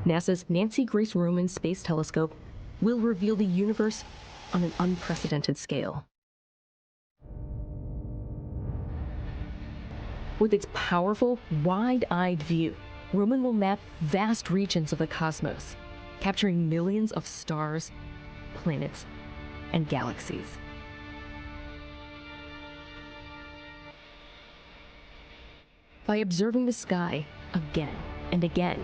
NASA's Nancy Grace Roman Space Telescope will reveal the universe on an unprecedented scale. With its powerful, wide-eyed view, Roman will map vast regions of the cosmos, capturing millions of stars, planets, and galaxies. By observing the sky again and again,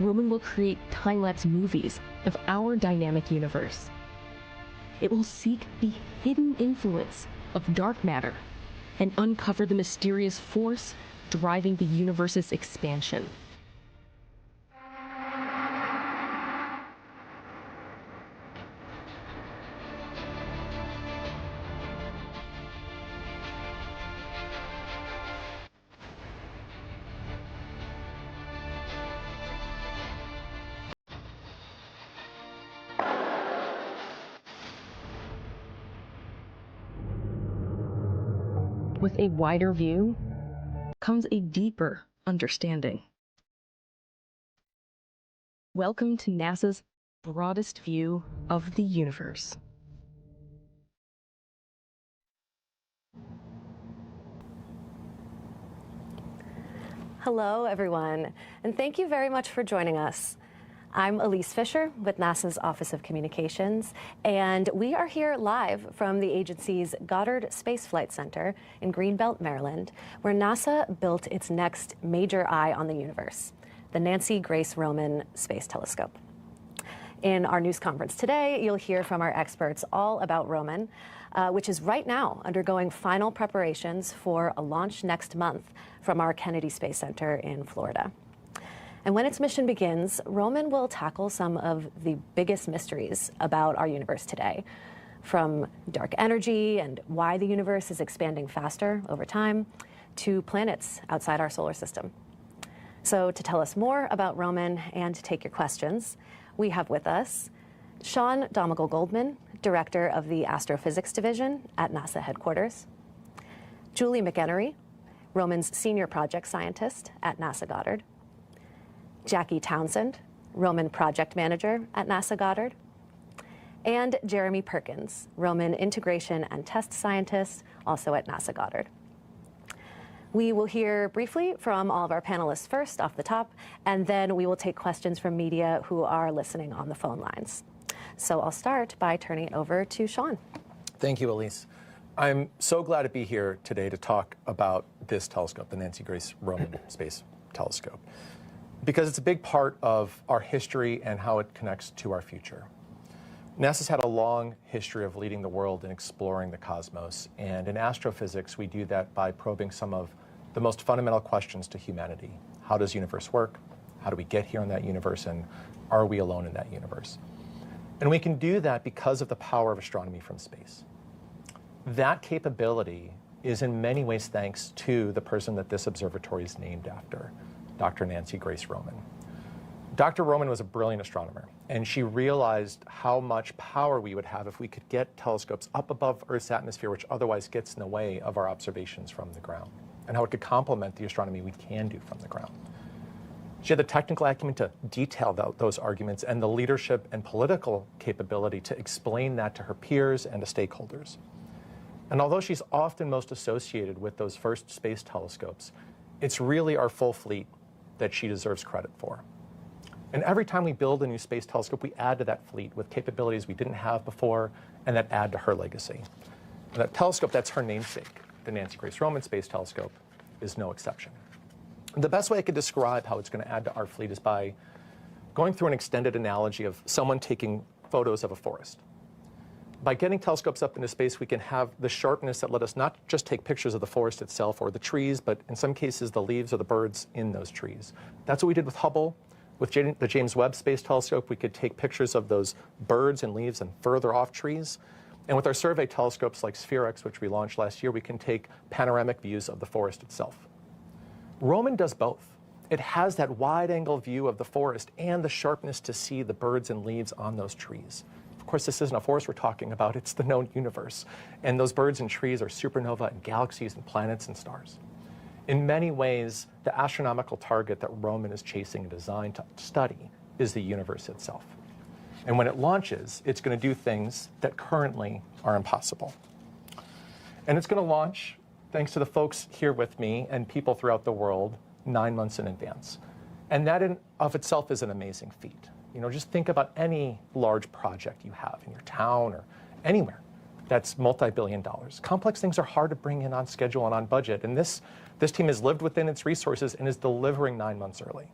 Roman will create time-lapse movies of our dynamic universe. It will seek the hidden influence of dark matter and uncover the mysterious force driving the universe's expansion. With a wider view comes a deeper understanding. Welcome to NASA's broadest view of the universe. Hello, everyone, and thank you very much for joining us. I'm Elise Fisher with NASA's Office of Communications, and we are here live from the agency's Goddard Space Flight Center in Greenbelt, Maryland, where NASA built its next major eye on the universe, the Nancy Grace Roman Space Telescope. In our news conference today, you'll hear from our experts all about Roman, which is right now undergoing final preparations for a launch next month from our Kennedy Space Center in Florida. And when its mission begins, Roman will tackle some of the biggest mysteries about our universe today, from dark energy and why the universe is expanding faster over time, to planets outside our solar system. So to tell us more about Roman and to take your questions, we have with us Shawn Domagal-Goldman, Director of the Astrophysics Division at NASA headquarters, Julie McEnery, Roman's Senior Project Scientist at NASA Goddard, Jackie Townsend, Roman Project Manager at NASA Goddard, and Jeremy Perkins, Roman Integration and Test Scientist, also at NASA Goddard. We will hear briefly from all of our panelists first off the top, and then we will take questions from media who are listening on the phone lines. So I'll start by turning it over to Shawn. Thank you, Elise. I'm so glad to be here today to talk about this telescope, the Nancy Grace Roman Space Telescope, because it's a big part of our history and how it connects to our future. NASA's had a long history of leading the world in exploring the cosmos, and in astrophysics, we do that by probing some of the most fundamental questions to humanity. How does the universe work? How do we get here in that universe? And are we alone in that universe? And we can do that because of the power of astronomy from space. That capability is in many ways thanks to the person that this observatory is named after, Dr. Nancy Grace Roman. Dr. Roman was a brilliant astronomer, and she realized how much power we would have if we could get telescopes up above Earth's atmosphere, which otherwise gets in the way of our observations from the ground, and how it could complement the astronomy we can do from the ground. She had the technical acumen to detail those arguments and the leadership and political capability to explain that to her peers and to stakeholders. And although she's often most associated with those first space telescopes, it's really our full fleet that she deserves credit for. And every time we build a new space telescope, we add to that fleet with capabilities we didn't have before and that add to her legacy. And that telescope, that's her namesake, the Nancy Grace Roman Space Telescope, is no exception. The best way I could describe how it's going to add to our fleet is by going through an extended analogy of someone taking photos of a forest. By getting telescopes up into space, we can have the sharpness that let us not just take pictures of the forest itself or the trees, but in some cases the leaves or the birds in those trees. That's what we did with Hubble. With the James Webb Space Telescope, we could take pictures of those birds and leaves and further off trees. And with our survey telescopes like SphereX, which we launched last year, we can take panoramic views of the forest itself. Roman does both. It has that wide-angle view of the forest and the sharpness to see the birds and leaves on those trees. Of course, this isn't a forest we're talking about, it's the known universe. And those birds and trees are supernova and galaxies and planets and stars. In many ways, the astronomical target that Roman is chasing and designed to study is the universe itself. And when it launches, it's going to do things that currently are impossible. And it's going to launch, thanks to the folks here with me and people throughout the world, 9 months in advance. And that in of itself is an amazing feat. You know, just think about any large project you have in your town or anywhere that's multi-billion dollars. Complex things are hard to bring in on schedule and on budget. And this team has lived within its resources and is delivering 9 months early.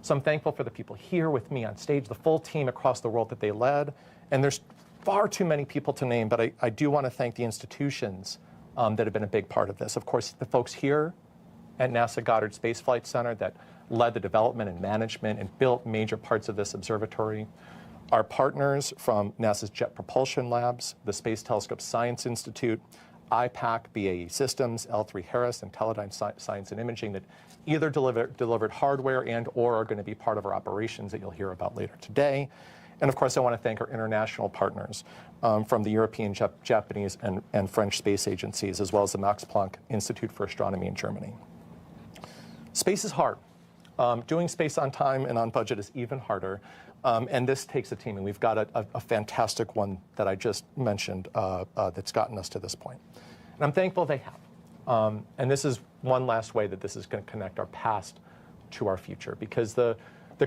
So I'm thankful for the people here with me on stage, the full team across the world that they led. And there's far too many people to name, but I do want to thank the institutions that have been a big part of this. Of course, the folks here at NASA Goddard Space Flight Center that led the development and management and built major parts of this observatory. Our partners from NASA's Jet Propulsion Labs, the Space Telescope Science Institute, IPAC, BAE Systems, L3 Harris, and Teledyne Science and Imaging that either delivered hardware and or are going to be part of our operations that you'll hear about later today. And of course, I want to thank our international partners from the European, Japanese, and French space agencies, as well as the Max Planck Institute for Astronomy in Germany. Space is hard. Doing space on time and on budget is even harder. And this takes a team, and we've got a fantastic one that I just mentioned that's gotten us to this point. And I'm thankful they have. And this is one last way that this is going to connect our past to our future, because the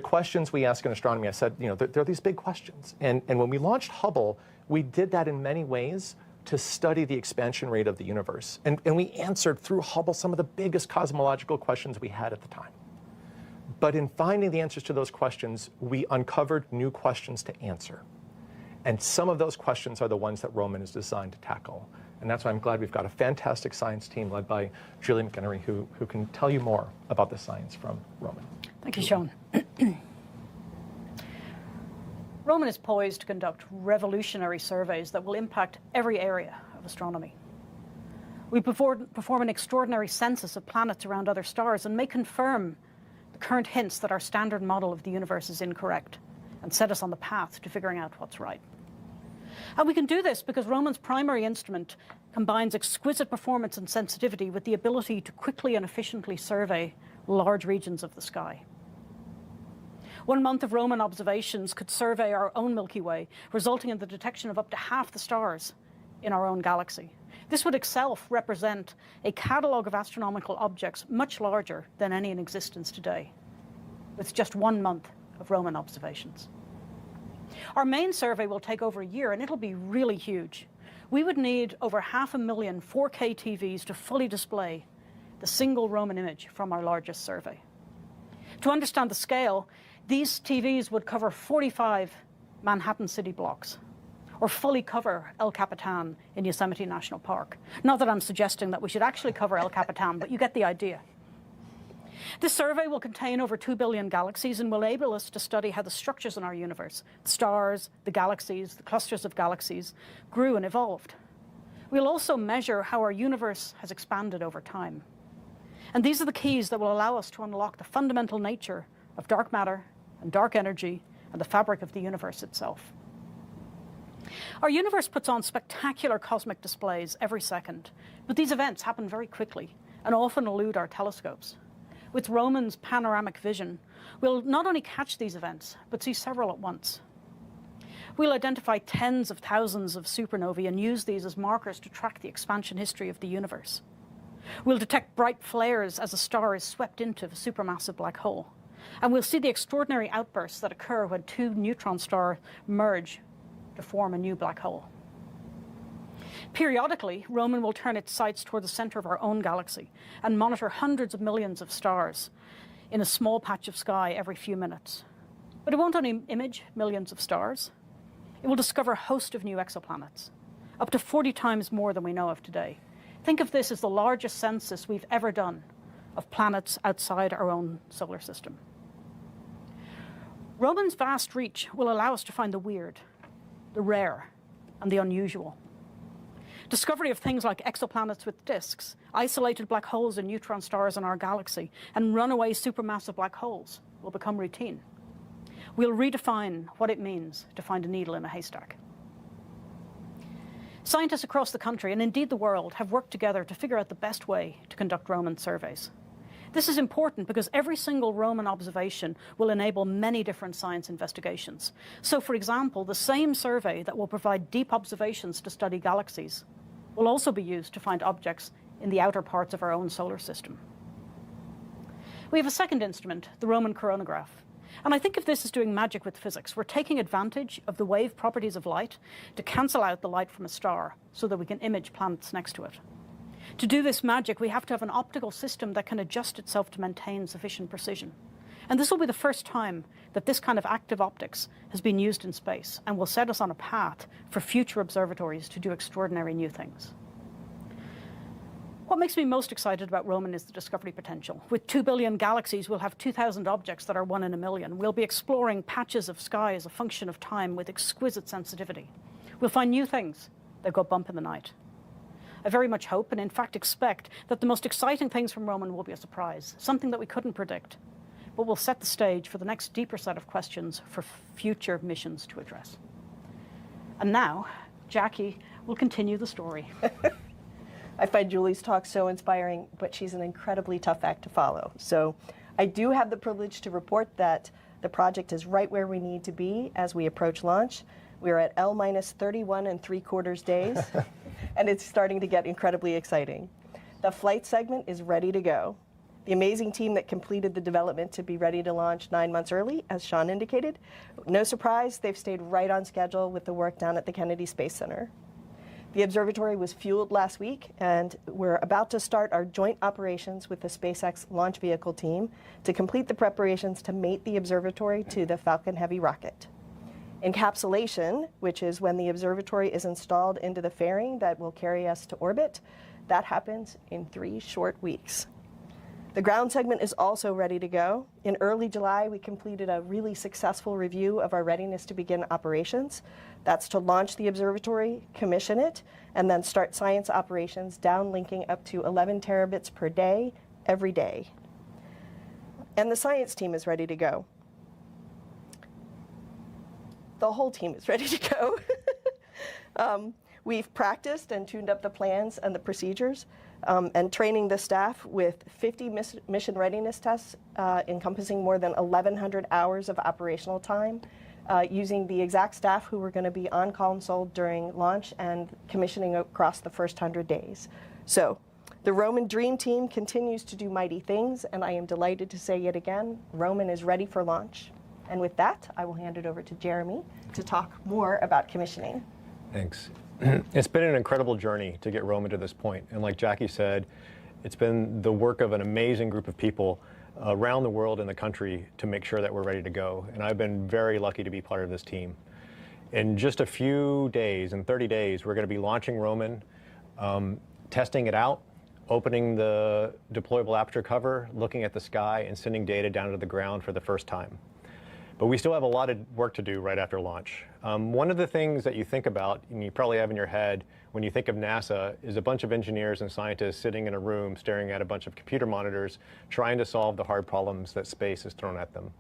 questions we ask in astronomy, I said, you know, there are these big questions. And when we launched Hubble, we did that in many ways to study the expansion rate of the universe. And we answered through Hubble some of the biggest cosmological questions we had at the time. But in finding the answers to those questions, we uncovered new questions to answer. And some of those questions are the ones that Roman is designed to tackle. And that's why I'm glad we've got a fantastic science team led by Julie McEnery, who can tell you more about the science from Roman. Thank you, Shawn. Roman is poised to conduct revolutionary surveys that will impact every area of astronomy. We perform an extraordinary census of planets around other stars and may confirm the current hints that our standard model of the universe is incorrect and set us on the path to figuring out what's right. And we can do this because Roman's primary instrument combines exquisite performance and sensitivity with the ability to quickly and efficiently survey large regions of the sky. 1 month of Roman observations could survey our own Milky Way, resulting in the detection of up to half the stars in our own galaxy. This would itself represent a catalogue of astronomical objects much larger than any in existence today, with just 1 month of Roman observations. Our main survey will take over a year, and it'll be really huge. We would need over 500,000 4K TVs to fully display the single Roman image from our largest survey. To understand the scale, these TVs would cover 45 Manhattan city blocks, or fully cover El Capitan in Yosemite National Park. Not that I'm suggesting that we should actually cover El Capitan, but you get the idea. This survey will contain over 2 billion galaxies and will enable us to study how the structures in our universe, the stars, the galaxies, the clusters of galaxies, grew and evolved. We'll also measure how our universe has expanded over time. And these are the keys that will allow us to unlock the fundamental nature of dark matter and dark energy and the fabric of the universe itself. Our universe puts on spectacular cosmic displays every second, but these events happen very quickly and often elude our telescopes. With Roman's panoramic vision, we'll not only catch these events, but see several at once. We'll identify tens of thousands of supernovae and use these as markers to track the expansion history of the universe. We'll detect bright flares as a star is swept into a supermassive black hole. And we'll see the extraordinary outbursts that occur when 2 neutron stars merge to form a new black hole. Periodically, Roman will turn its sights toward the center of our own galaxy and monitor hundreds of millions of stars in a small patch of sky every few minutes. But it won't only image millions of stars. It will discover a host of new exoplanets, up to 40 times more than we know of today. Think of this as the largest census we've ever done of planets outside our own solar system. Roman's vast reach will allow us to find the weird, the rare, and the unusual. Discovery of things like exoplanets with disks, isolated black holes and neutron stars in our galaxy, and runaway supermassive black holes will become routine. We'll redefine what it means to find a needle in a haystack. Scientists across the country, and indeed the world, have worked together to figure out the best way to conduct Roman surveys. This is important because every single Roman observation will enable many different science investigations. So, for example, the same survey that will provide deep observations to study galaxies will also be used to find objects in the outer parts of our own solar system. We have a second instrument, the Roman coronagraph. And I think of this as doing magic with physics. We're taking advantage of the wave properties of light to cancel out the light from a star so that we can image planets next to it. To do this magic, we have to have an optical system that can adjust itself to maintain sufficient precision. And this will be the first time that this kind of active optics has been used in space and will set us on a path for future observatories to do extraordinary new things. What makes me most excited about Roman is the discovery potential. With 2 billion galaxies, we'll have 2,000 objects that are 1 in a million. We'll be exploring patches of sky as a function of time with exquisite sensitivity. We'll find new things that go bump in the night. I very much hope, and in fact expect, that the most exciting things from Roman will be a surprise, something that we couldn't predict, but will set the stage for the next deeper set of questions for future missions to address. And now, Jackie will continue the story. I find Julie's talk so inspiring, but she's an incredibly tough act to follow. So I do have the privilege to report that the project is right where we need to be as we approach launch. We are at L-31 3/4 days, and it's starting to get incredibly exciting. The flight segment is ready to go. The amazing team that completed the development to be ready to launch 9 months early, as Shawn indicated. No surprise, they've stayed right on schedule with the work down at the Kennedy Space Center. The observatory was fueled last week, and we're about to start our joint operations with the SpaceX launch vehicle team to complete the preparations to mate the observatory to the Falcon Heavy rocket. Encapsulation, which is when the observatory is installed into the fairing that will carry us to orbit, that happens in 3 short weeks. The ground segment is also ready to go. In early July, we completed a really successful review of our readiness to begin operations. That's to launch the observatory, commission it, and then start science operations downlinking up to 11 terabits per day, every day. And the science team is ready to go. The whole team is ready to go. We've practiced and tuned up the plans and the procedures, and training the staff with 50 mission readiness tests encompassing more than 1,100 hours of operational time, using the exact staff who were going to be on console during launch and commissioning across the first 100 days. So the Roman Dream Team continues to do mighty things, and I am delighted to say yet again, Roman is ready for launch. And with that, I will hand it over to Jeremy to talk more about commissioning. Thanks. It's been an incredible journey to get Roman to this point. And like Jackie said, it's been the work of an amazing group of people around the world and the country to make sure that we're ready to go. And I've been very lucky to be part of this team. In just a few days, in 30 days, we're going to be launching Roman, testing it out, opening the deployable aperture cover, looking at the sky, and sending data down to the ground for the first time. But we still have a lot of work to do right after launch. One of the things that you think about, and you probably have in your head when you think of NASA, is a bunch of engineers and scientists sitting in a room staring at a bunch of computer monitors trying to solve the hard problems that space has thrown at them.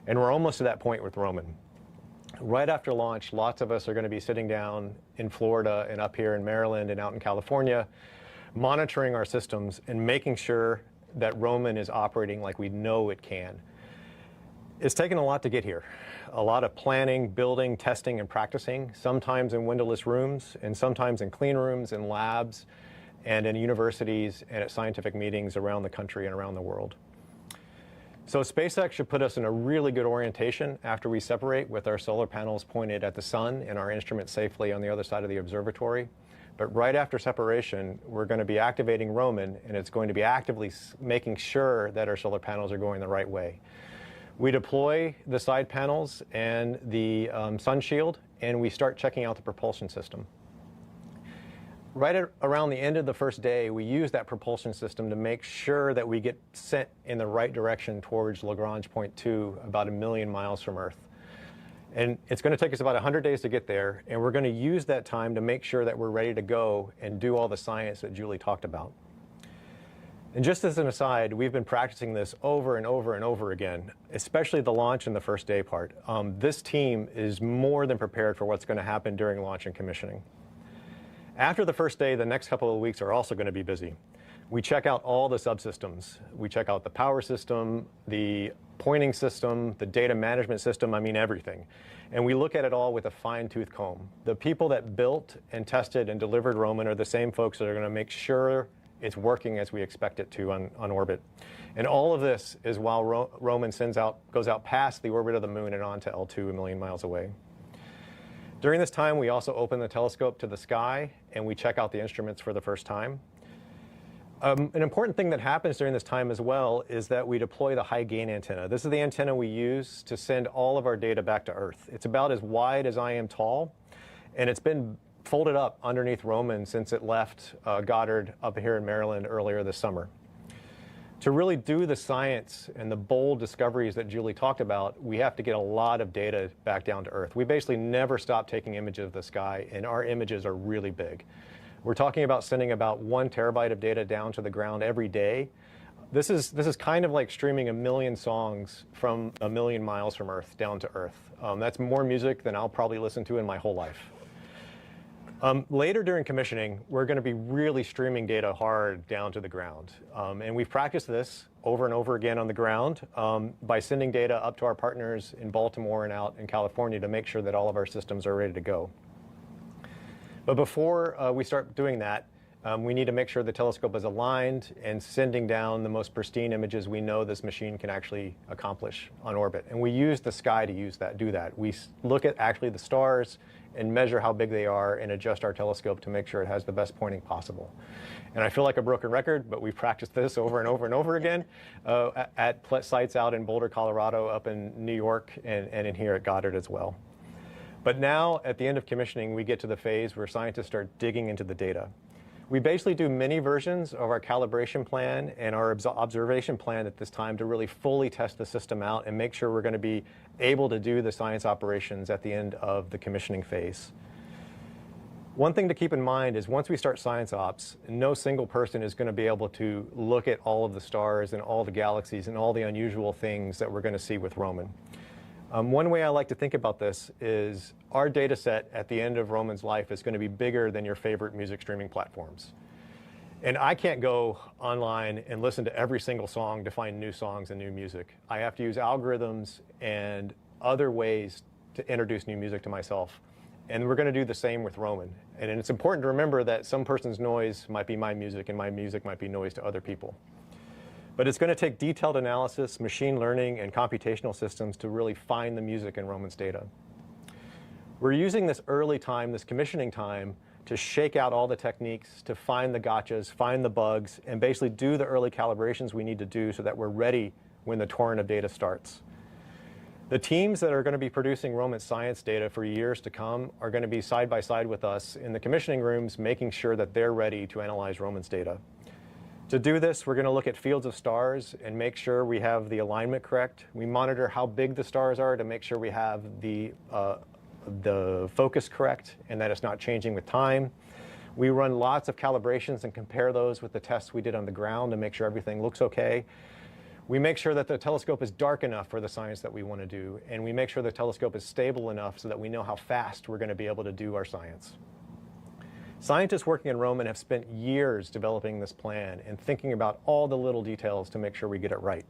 And we're almost to that point with Roman. Right after launch, lots of us are going to be sitting down in Florida and up here in Maryland and out in California, monitoring our systems and making sure that Roman is operating like we know it can. It's taken a lot to get here. A lot of planning, building, testing, and practicing, sometimes in windowless rooms, and sometimes in clean rooms, in labs, and in universities, and at scientific meetings around the country and around the world. So SpaceX should put us in a really good orientation after we separate with our solar panels pointed at the sun and our instruments safely on the other side of the observatory. But right after separation, we're going to be activating Roman, and it's going to be actively making sure that our solar panels are going the right way. We deploy the side panels and the sun shield, and we start checking out the propulsion system. Right around the end of the first day, we use that propulsion system to make sure that we get sent in the right direction towards Lagrange point 2, about 1 million miles from Earth. And it's going to take us about 100 days to get there, and we're going to use that time to make sure that we're ready to go and do all the science that Julie talked about. And just as an aside, we've been practicing this over and over and over again, especially the launch and the first day part. This team is more than prepared for what's going to happen during launch and commissioning. After the first day, the next couple of weeks are also going to be busy. We check out all the subsystems. We check out the power system, the pointing system, the data management system, I mean everything. And we look at it all with a fine-tooth comb. The people that built and tested and delivered Roman are the same folks that are going to make sure it's working as we expect it to on orbit. And all of this is while Roman goes out past the orbit of the moon and on to L2 a million miles away. During this time, we also open the telescope to the sky and we check out the instruments for the first time. An important thing that happens during this time as well is that we deploy the high gain antenna. This is the antenna we use to send all of our data back to Earth. It's about as wide as I am tall, and it's been folded up underneath Roman since it left Goddard up here in Maryland earlier this summer. To really do the science and the bold discoveries that Julie talked about, we have to get a lot of data back down to Earth. We basically never stop taking images of the sky, and our images are really big. We're talking about sending about 1 terabyte of data down to the ground every day. This is kind of like streaming a million songs from a million miles from Earth down to Earth. That's more music than I'll probably listen to in my whole life. Later during commissioning, we're going to be really streaming data hard down to the ground. And we've practiced this over and over again on the ground by sending data up to our partners in Baltimore and out in California to make sure that all of our systems are ready to go. But before we start doing that, we need to make sure the telescope is aligned and sending down the most pristine images we know this machine can actually accomplish on orbit. And we use the sky to do that. We look at actually the stars and measure how big they are and adjust our telescope to make sure it has the best pointing possible. And I feel like a broken record, but we've practiced this over and over and over again at sites out in Boulder, Colorado, up in New York, and in here at Goddard as well. But now, at the end of commissioning, we get to the phase where scientists start digging into the data. We basically do many versions of our calibration plan and our observation plan at this time to really fully test the system out and make sure we're going to be able to do the science operations at the end of the commissioning phase. One thing to keep in mind is once we start science ops, no single person is going to be able to look at all of the stars and all the galaxies and all the unusual things that we're going to see with Roman. One way I like to think about this is our data set at the end of Roman's life is going to be bigger than your favorite music streaming platforms. And I can't go online and listen to every single song to find new songs and new music. I have to use algorithms and other ways to introduce new music to myself. And we're going to do the same with Roman. And it's important to remember that some person's noise might be my music and my music might be noise to other people. But it's going to take detailed analysis, machine learning, and computational systems to really find the music in Roman's data. We're using this early time, this commissioning time, to shake out all the techniques, to find the gotchas, find the bugs, and basically do the early calibrations we need to do so that we're ready when the torrent of data starts. The teams that are going to be producing Roman science data for years to come are going to be side by side with us in the commissioning rooms, making sure that they're ready to analyze Roman's data. To do this, we're going to look at fields of stars and make sure we have the alignment correct. We monitor how big the stars are to make sure we have the focus correct and that it's not changing with time. We run lots of calibrations and compare those with the tests we did on the ground to make sure everything looks okay. We make sure that the telescope is dark enough for the science that we want to do, and we make sure the telescope is stable enough so that we know how fast we're going to be able to do our science. Scientists working in Roman have spent years developing this plan and thinking about all the little details to make sure we get it right.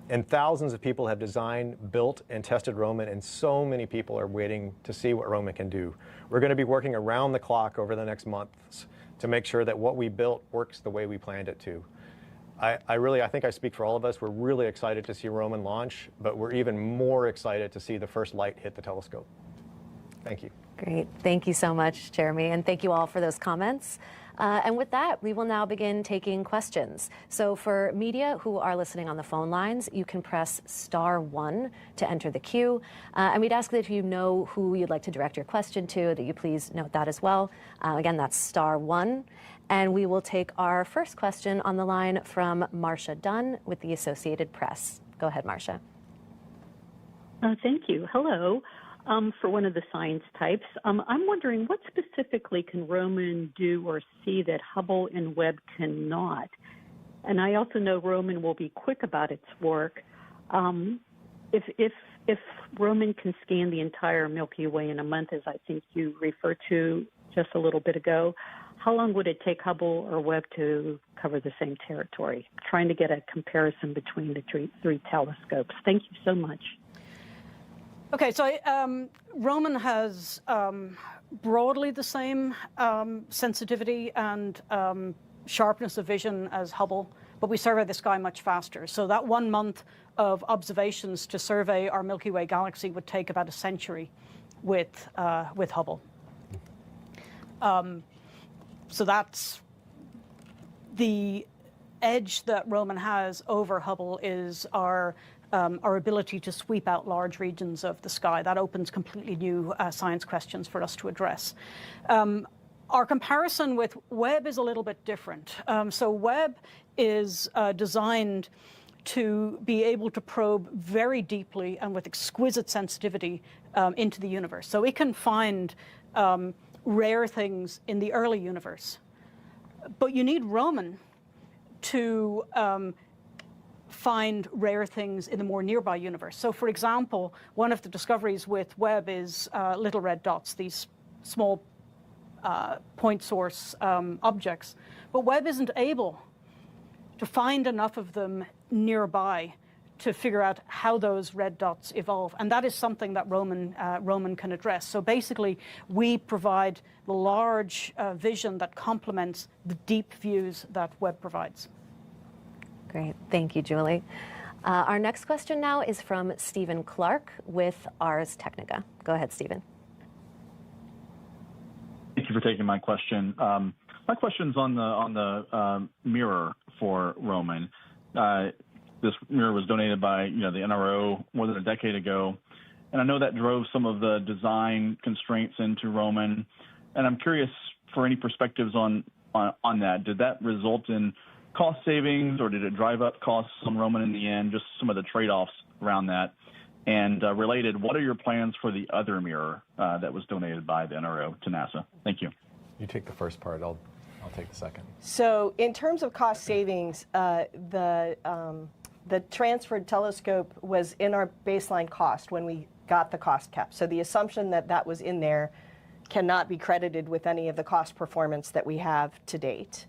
And thousands of people have designed, built, and tested Roman, and so many people are waiting to see what Roman can do. We're going to be working around the clock over the next months to make sure that what we built works the way we planned it to. I think I speak for all of us. We're really excited to see Roman launch, but we're even more excited to see the first light hit the telescope. Thank you. Great. Thank you so much, Jeremy, and thank you all for those comments. And with that, we will now begin taking questions. So for media who are listening on the phone lines, you can press *1 to enter the queue. And we'd ask that if you know who you'd like to direct your question to, that you please note that as well. Again, that's *1. And we will take our first question on the line from Marcia Dunn with the Associated Press. Go ahead, Marcia. Thank you. Hello. For one of the science types, I'm wondering what specifically can Roman do or see that Hubble and Webb cannot? And I also know Roman will be quick about its work. If Roman can scan the entire Milky Way in a month, as I think you referred to just a little bit ago, how long would it take Hubble or Webb to cover the same territory? Trying to get a comparison between the three telescopes. Thank you so much. Okay, so Roman has broadly the same sensitivity and sharpness of vision as Hubble, but we survey the sky much faster. So that 1 month of observations to survey our Milky Way galaxy would take about a century with Hubble. So that's the edge that Roman has over Hubble is our ability to sweep out large regions of the sky. That opens completely new science questions for us to address. Our comparison with Webb is a little bit different. So Webb is designed to be able to probe very deeply and with exquisite sensitivity into the universe. So it can find rare things in the early universe. But you need Roman to find rare things in the more nearby universe. So for example, one of the discoveries with Webb is little red dots, these small point source objects. But Webb isn't able to find enough of them nearby to figure out how those red dots evolve. And that is something that Roman can address. So basically, we provide the large vision that complements the deep views that Webb provides. Great. Thank you, Julie. Our next question now is from Stephen Clark with Ars Technica. Go ahead, Stephen. Thank you for taking my question. My question's on the mirror for Roman. This mirror was donated by the NRO more than a decade ago, and I know that drove some of the design constraints into Roman. And I'm curious for any perspectives on that. Did that result in cost savings, or did it drive up costs on Roman in the end? Just some of the trade-offs around that. And related, what are your plans for the other mirror that was donated by the NRO to NASA? Thank you. You take the first part. I'll take the second. So in terms of cost savings, the transferred telescope was in our baseline cost when we got the cost cap. So the assumption that that was in there cannot be credited with any of the cost performance that we have to date.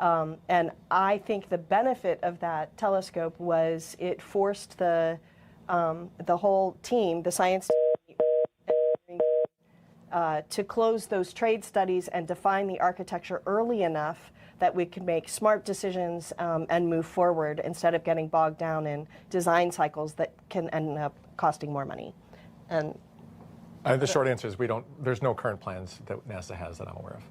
And I think the benefit of that telescope was it forced the whole team, the science team, to close those trade studies and define the architecture early enough that we could make smart decisions and move forward instead of getting bogged down in design cycles that can end up costing more money. And the short answer is there's no current plans that NASA has that I'm aware of.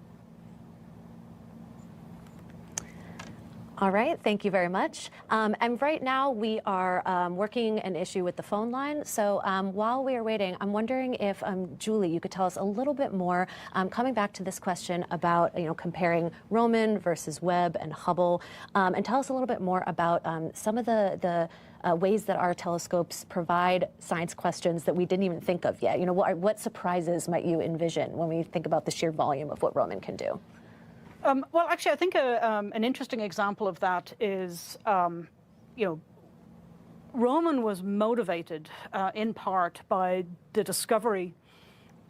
All right, thank you very much. And right now we are working an issue with the phone line. So while we are waiting, I'm wondering if, Julie, you could tell us a little bit more, coming back to this question about comparing Roman versus Webb and Hubble, and tell us a little bit more about some of the ways that our telescopes provide science questions that we didn't even think of yet. What surprises might you envision when we think about the sheer volume of what Roman can do? Well, actually, I think an interesting example of that is, Roman was motivated in part by the discovery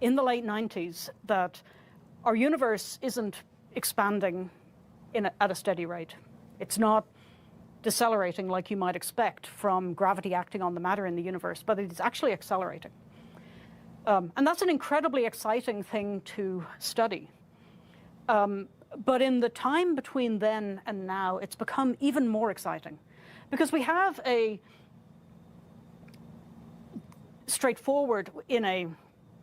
in the late 90s that our universe isn't expanding at a steady rate. It's not decelerating like you might expect from gravity acting on the matter in the universe, but it's actually accelerating. And that's an incredibly exciting thing to study. But in the time between then and now, it's become even more exciting because we have a straightforward, in a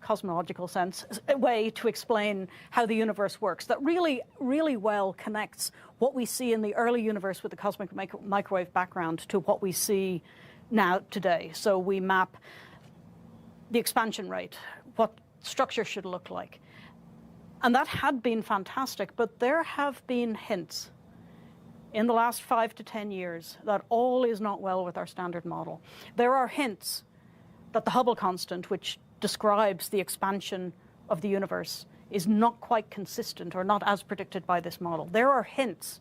cosmological sense, a way to explain how the universe works that really, really well connects what we see in the early universe with the cosmic microwave background to what we see now today. So we map the expansion rate, what structure should look like. And that had been fantastic, but there have been hints in the last 5 to 10 years that all is not well with our standard model. There are hints that the Hubble constant, which describes the expansion of the universe, is not quite consistent or not as predicted by this model. There are hints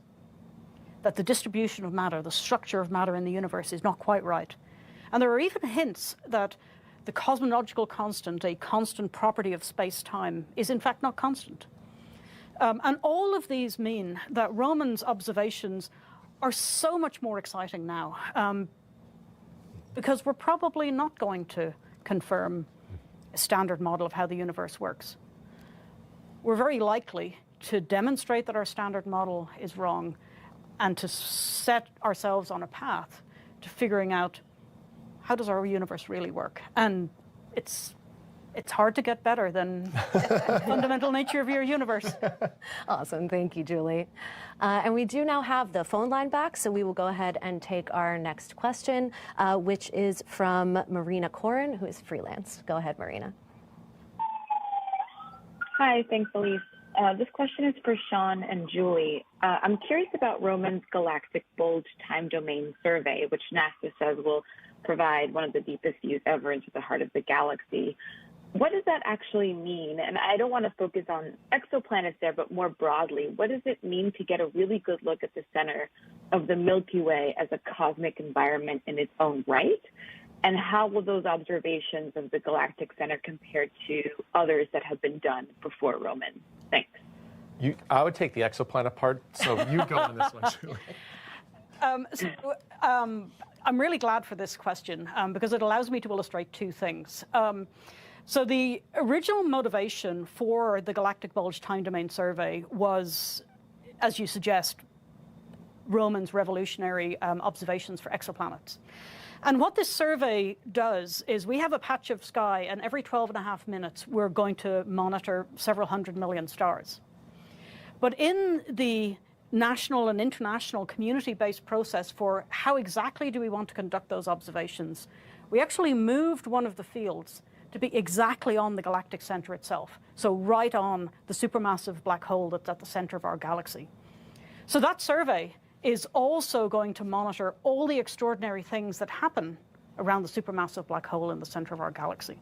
that the distribution of matter, the structure of matter in the universe, is not quite right. And there are even hints that the cosmological constant, a constant property of space-time, is in fact not constant. And all of these mean that Roman's observations are so much more exciting now, because we're probably not going to confirm a standard model of how the universe works. We're very likely to demonstrate that our standard model is wrong and to set ourselves on a path to figuring out how does our universe really work. And it's hard to get better than the fundamental nature of your universe. Awesome. Thank you, Julie. And we do now have the phone line back, so we will go ahead and take our next question, which is from Marina Corin, who is freelance. Go ahead, Marina. Hi, thanks, Elise. This question is for Shawn and Julie. I'm curious about Roman's Galactic Bulge Time Domain Survey, which NASA says will provide one of the deepest views ever into the heart of the galaxy. What does that actually mean? And I don't want to focus on exoplanets there, but more broadly, what does it mean to get a really good look at the center of the Milky Way as a cosmic environment in its own right? And how will those observations of the galactic center compare to others that have been done before Roman? Thanks. I would take the exoplanet part, so you go on this one, Julie. I'm really glad for this question because it allows me to illustrate two things. So the original motivation for the Galactic Bulge Time Domain Survey was, as you suggest, Roman's revolutionary observations for exoplanets. And what this survey does is we have a patch of sky, and every 12.5 minutes, we're going to monitor several hundred million stars. But in the national and international community-based process for how exactly do we want to conduct those observations, we actually moved one of the fields to be exactly on the galactic center itself, so right on the supermassive black hole that's at the center of our galaxy. So that survey is also going to monitor all the extraordinary things that happen around the supermassive black hole in the center of our galaxy.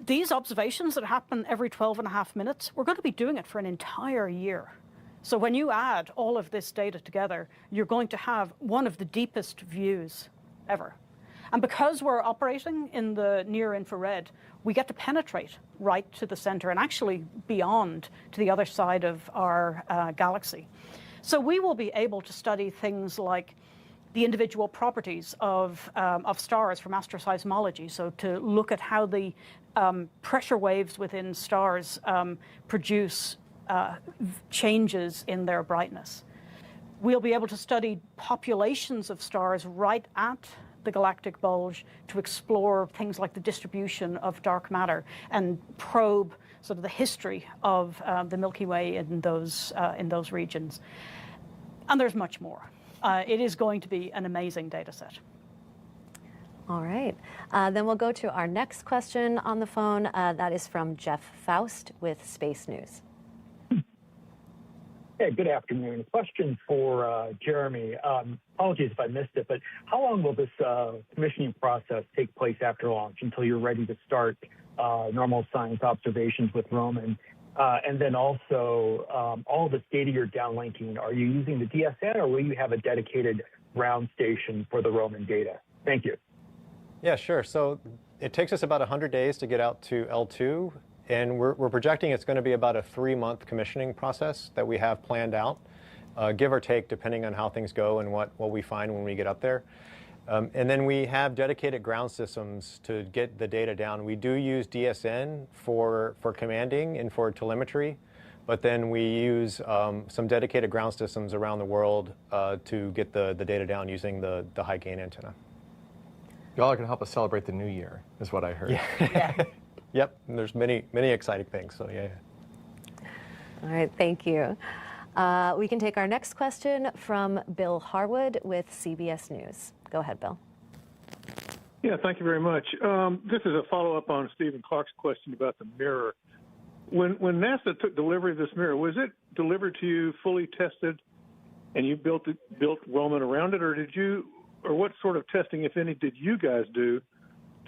These observations that happen every 12.5 minutes, we're going to be doing it for an entire year. So when you add all of this data together, you're going to have one of the deepest views ever. And because we're operating in the near infrared, we get to penetrate right to the center and actually beyond to the other side of our galaxy. So we will be able to study things like the individual properties of stars from astroseismology, so to look at how the pressure waves within stars produce changes in their brightness. We'll be able to study populations of stars right at the galactic bulge to explore things like the distribution of dark matter and probe sort of the history of the Milky Way in those regions. And there's much more. It is going to be an amazing data set. All right. Then we'll go to our next question on the phone. That is from Jeff Faust with Space News. Hey, good afternoon. Question for Jeremy. Apologies if I missed it, but how long will this commissioning process take place after launch until you're ready to start normal science observations with Roman? And then also, all this data you're downlinking, are you using the DSN or will you have a dedicated ground station for the Roman data? Thank you. Yeah, sure. So it takes us about 100 days to get out to L2. And we're projecting it's going to be about a 3-month commissioning process that we have planned out, give or take, depending on how things go and what we find when we get up there. And then we have dedicated ground systems to get the data down. We do use DSN for commanding and for telemetry, but then we use some dedicated ground systems around the world to get the data down using the high gain antenna. Y'all are going to help us celebrate the new year, is what I heard. Yeah. Yep, and there's many exciting things, so yeah. All right, thank you. We can take our next question from Bill Harwood with CBS News. Go ahead, Bill. Yeah, thank you very much. This is a follow-up on Stephen Clark's question about the mirror. When NASA took delivery of this mirror, was it delivered to you fully tested and you built Roman around it, or what sort of testing, if any, did you guys do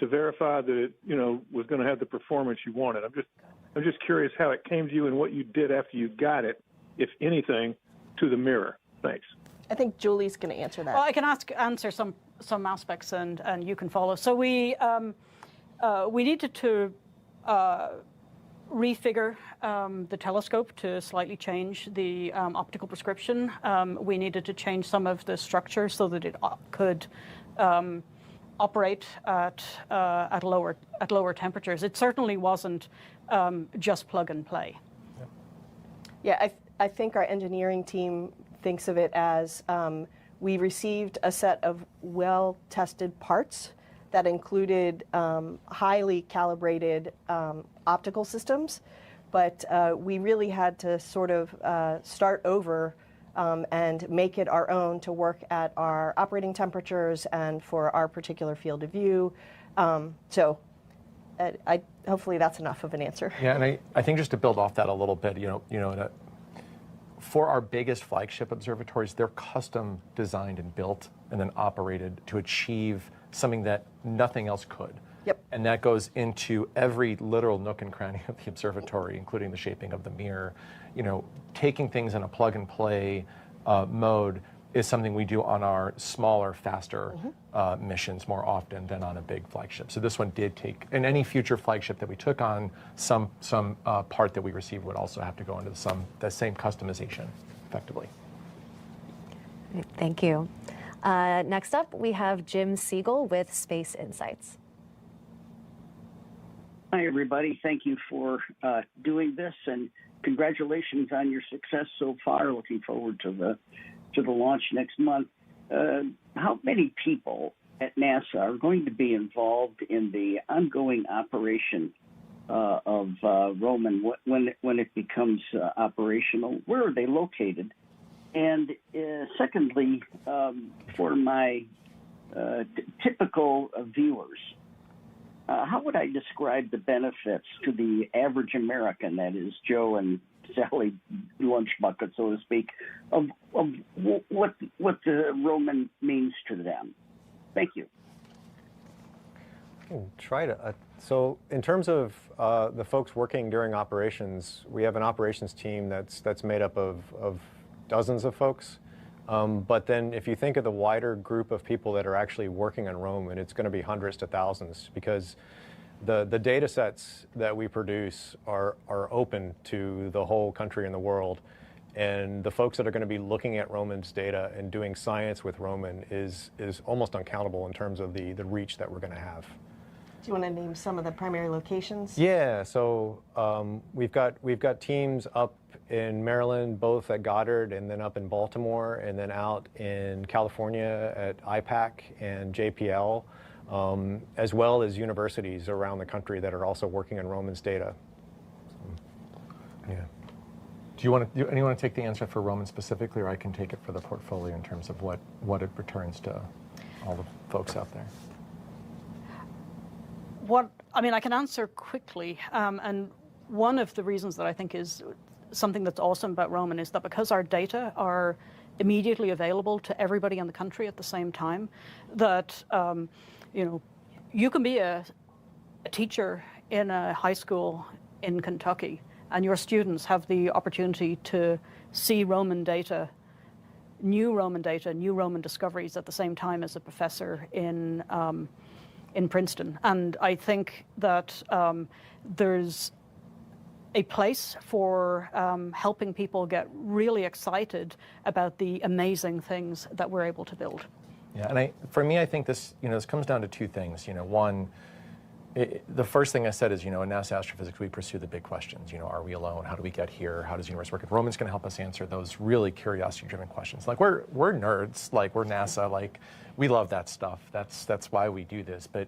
to verify that it, was going to have the performance you wanted? I'm just curious how it came to you and what you did after you got it, if anything, to the mirror. Thanks. I think Julie's going to answer that. Well, I can answer some aspects, and you can follow. So we needed to refigure the telescope to slightly change the optical prescription. We needed to change some of the structure so that it could operate at lower temperatures. It certainly wasn't just plug and play. Yeah, I think our engineering team thinks of it as we received a set of well-tested parts that included highly calibrated optical systems, but we really had to sort of start over and make it our own to work at our operating temperatures and for our particular field of view. Hopefully that's enough of an answer. Yeah, and I think just to build off that a little bit, for our biggest flagship observatories, they're custom designed and built and then operated to achieve something that nothing else could. Yep. And that goes into every literal nook and cranny of the observatory, including the shaping of the mirror. Taking things in a plug and play mode is something we do on our smaller, faster missions more often than on a big flagship. So this one did take, and any future flagship that we took on, some part that we received would also have to go into the same customization, effectively. Thank you. Next up, we have Jim Siegel with Space Insights. Hi, everybody. Thank you for doing this, and congratulations on your success so far. Looking forward to the launch next month. How many people at NASA are going to be involved in the ongoing operation of Roman when it becomes operational? Where are they located? And secondly, for my typical viewers, how would I describe the benefits to the average American, that is Joe and Sally lunch bucket, so to speak, of what the Roman means to them? Thank you. So in terms of the folks working during operations, we have an operations team that's made up of dozens of folks. But then if you think of the wider group of people that are actually working on Roman, it's going to be hundreds to thousands, because the data sets that we produce are open to the whole country and the world. And the folks that are going to be looking at Roman's data and doing science with Roman is almost uncountable in terms of the reach that we're going to have. Do you want to name some of the primary locations? Yeah, so we've got teams up in Maryland, both at Goddard and then up in Baltimore, and then out in California at IPAC and JPL, as well as universities around the country that are also working on Roman's data. Yeah. Do anyone want to take the answer for Roman specifically, or I can take it for the portfolio in terms of what it returns to all the folks out there? I can answer quickly, and one of the reasons that I think is something that's awesome about Roman is that because our data are immediately available to everybody in the country at the same time, that you can be a teacher in a high school in Kentucky, and your students have the opportunity to see Roman data, new Roman discoveries at the same time as a professor in Princeton. And I think that there's a place for helping people get really excited about the amazing things that we're able to build. Yeah, and for me, I think this comes down to two things. One, the first thing I said is, in NASA astrophysics, we pursue the big questions. Are we alone? How do we get here? How does the universe work? And Roman's going to help us answer those really curiosity-driven questions. Like we're nerds. Like we're NASA. Like we love that stuff. That's why we do this. But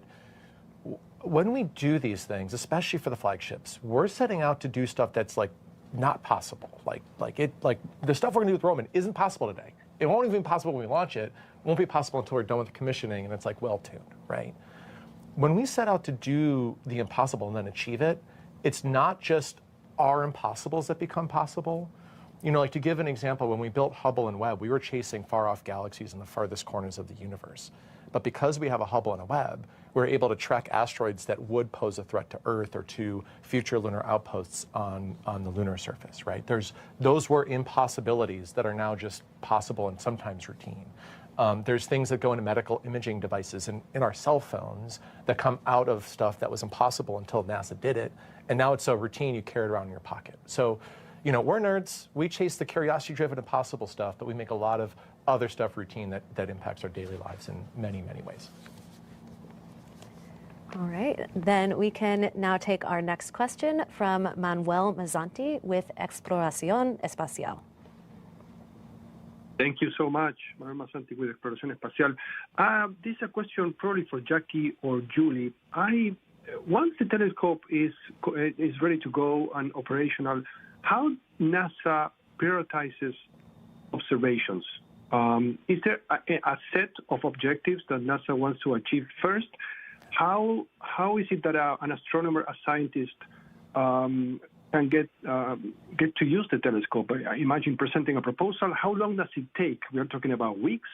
when we do these things, especially for the flagships, we're setting out to do stuff that's like not possible. Like the stuff we're going to do with Roman isn't possible today. It won't even be possible when we launch it. It won't be possible until we're done with the commissioning and it's like well-tuned, right? When we set out to do the impossible and then achieve it, it's not just our impossibles that become possible. Like to give an example, when we built Hubble and Webb, we were chasing far-off galaxies in the farthest corners of the universe. But because we have a Hubble and a Webb, we're able to track asteroids that would pose a threat to Earth or to future lunar outposts on the lunar surface, right? Those were impossibilities that are now just possible and sometimes routine. There's things that go into medical imaging devices and in our cell phones that come out of stuff that was impossible until NASA did it. And now it's so routine you carry it around in your pocket. So, you know, we're nerds. We chase the curiosity-driven impossible stuff, but we make a lot of other stuff routine that impacts our daily lives in many, many ways. All right, then we can now take our next question from Manuel Mazzanti with Exploración Espacial. Thank you so much, Manuel Mazzanti with Exploración Espacial. This is a question probably for Jackie or Julie. Once the telescope is ready to go and operational, how NASA prioritizes observations? Is there a set of objectives that NASA wants to achieve first? How is it that an astronomer, a scientist, can get to use the telescope? I imagine presenting a proposal. How long does it take? We are talking about weeks,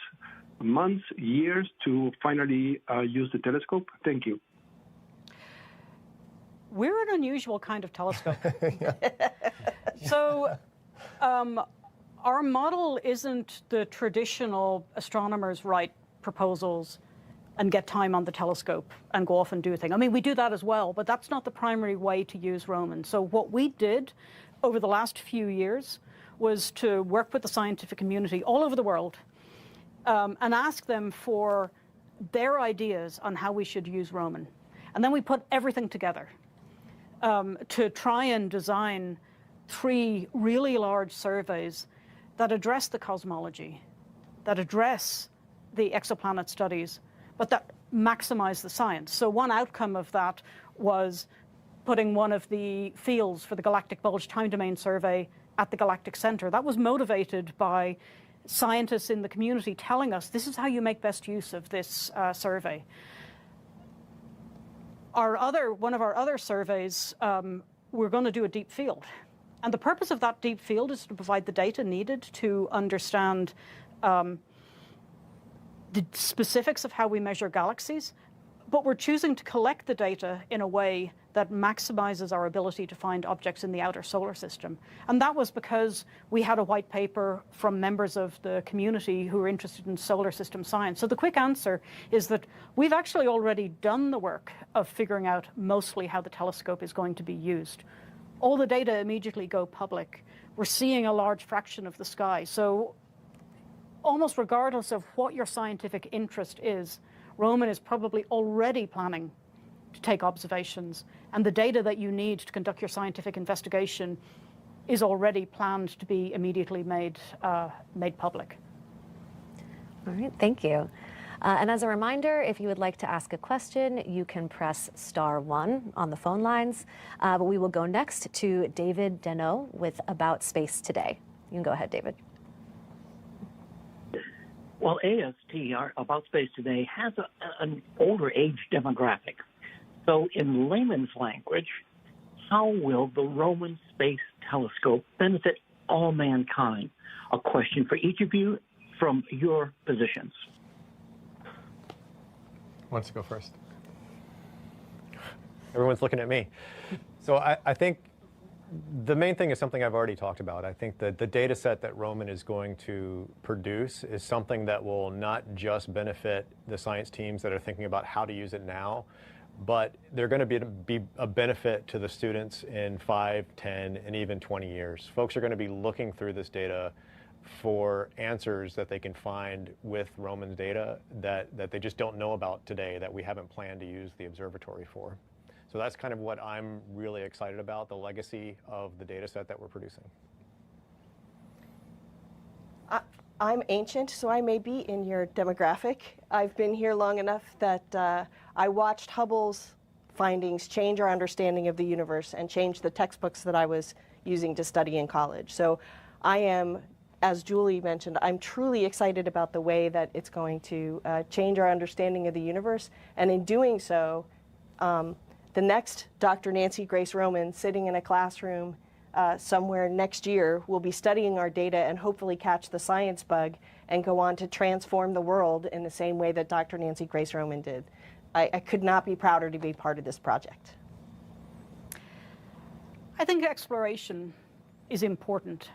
months, years to finally use the telescope. Thank you. We're an unusual kind of telescope. So our model isn't the traditional astronomers write proposals and get time on the telescope and go off and do things. I mean, we do that as well, but that's not the primary way to use Roman. So what we did over the last few years was to work with the scientific community all over the world and ask them for their ideas on how we should use Roman. And then we put everything together to try and design 3 really large surveys that address the cosmology, that address the exoplanet studies, but that maximize the science. So one outcome of that was putting one of the fields for the galactic bulge time domain survey at the galactic center. That was motivated by scientists in the community telling us this is how you make best use of this survey. One of our other surveys, we're going to do a deep field. And the purpose of that deep field is to provide the data needed to understand the specifics of how we measure galaxies, but we're choosing to collect the data in a way that maximizes our ability to find objects in the outer solar system. And that was because we had a white paper from members of the community who were interested in solar system science. So the quick answer is that we've actually already done the work of figuring out mostly how the telescope is going to be used. All the data immediately go public. We're seeing a large fraction of the sky. So almost regardless of what your scientific interest is, Roman is probably already planning to take observations, and the data that you need to conduct your scientific investigation is already planned to be immediately made public. All right, thank you. And as a reminder, if you would like to ask a question, you can press *1 on the phone lines. But we will go next to David Deneau with About Space Today. You can go ahead, David. Well, AST, our About Space Today, has an older age demographic. So in layman's language, how will the Roman Space Telescope benefit all mankind? A question for each of you from your positions. Who wants to go first? Everyone's looking at me. So I think the main thing is something I've already talked about. I think that the data set that Roman is going to produce is something that will not just benefit the science teams that are thinking about how to use it now, but they're going to be a benefit to the students in 5, 10, and even 20 years. Folks are going to be looking through this data for answers that they can find with Roman's data that they just don't know about today, that we haven't planned to use the observatory for. So that's kind of what I'm really excited about, the legacy of the data set that we're producing. I'm ancient, so I may be in your demographic. I've been here long enough that I watched Hubble's findings change our understanding of the universe and change the textbooks that I was using to study in college. So I am, as Julie mentioned, I'm truly excited about the way that it's going to change our understanding of the universe. And in doing so, the next Dr. Nancy Grace Roman sitting in a classroom somewhere next year will be studying our data and hopefully catch the science bug and go on to transform the world in the same way that Dr. Nancy Grace Roman did. I could not be prouder to be part of this project. I think exploration is important.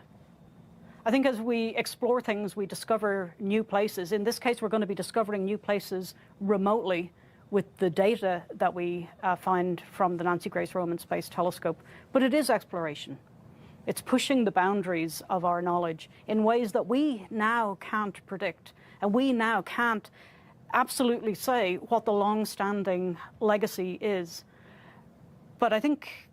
I think as we explore things, we discover new places. In this case, we're going to be discovering new places remotely with the data that we find from the Nancy Grace Roman Space Telescope. But it is exploration. It's pushing the boundaries of our knowledge in ways that we now can't predict. And we now can't absolutely say what the long-standing legacy is. But I think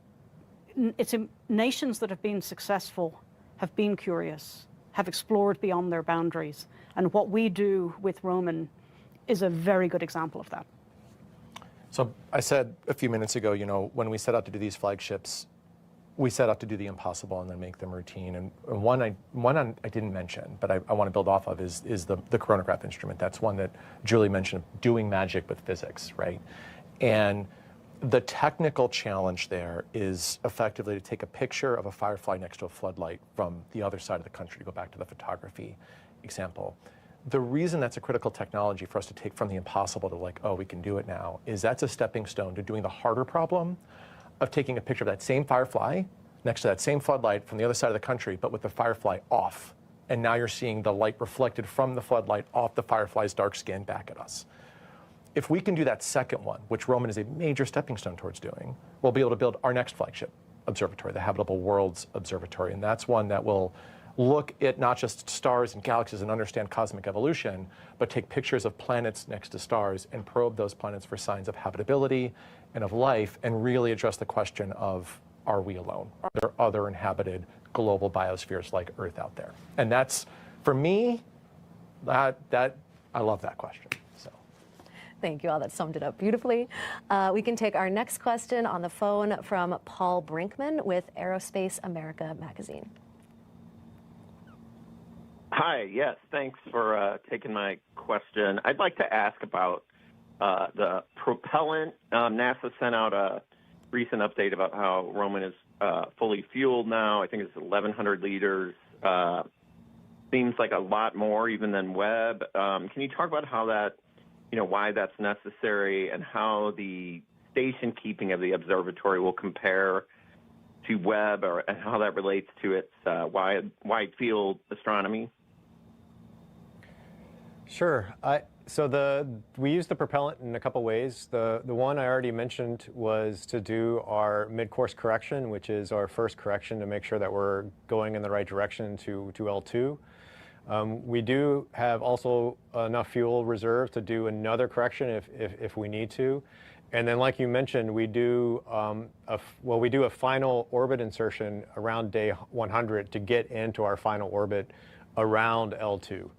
it's nations that have been successful have been curious, have explored beyond their boundaries. And what we do with Roman is a very good example of that. So I said a few minutes ago, when we set out to do these flagships, we set out to do the impossible and then make them routine. And one I didn't mention, but I want to build off of is the coronagraph instrument. That's one that Julie mentioned, doing magic with physics, right? And the technical challenge there is effectively to take a picture of a firefly next to a floodlight from the other side of the country, to go back to the photography example. The reason that's a critical technology for us to take from the impossible to like, oh, we can do it now, is that's a stepping stone to doing the harder problem of taking a picture of that same firefly next to that same floodlight from the other side of the country, but with the firefly off. And now you're seeing the light reflected from the floodlight off the firefly's dark skin back at us. If we can do that second one, which Roman is a major stepping stone towards doing, we'll be able to build our next flagship observatory, the Habitable Worlds Observatory. And that's one that will look at not just stars and galaxies and understand cosmic evolution, but take pictures of planets next to stars and probe those planets for signs of habitability and of life, and really address the question of, are we alone? Are there other inhabited global biospheres like Earth out there? And that's, for me, I love that question. Thank you all. That summed it up beautifully. We can take our next question on the phone from Paul Brinkman with Aerospace America magazine. Hi, yes, thanks for taking my question. I'd like to ask about the propellant. NASA sent out a recent update about how Roman is fully fueled now. I think it's 1,100 liters. Seems like a lot more even than Webb. Can you talk about how that, why that's necessary, and how the station keeping of the observatory will compare to Webb, and how that relates to its wide field astronomy? Sure. So we use the propellant in a couple ways. The one I already mentioned was to do our mid-course correction, which is our first correction to make sure that we're going in the right direction to L2. We do have also enough fuel reserve to do another correction if we need to. And then, like you mentioned, we do a final orbit insertion around day 100 to get into our final orbit around L2.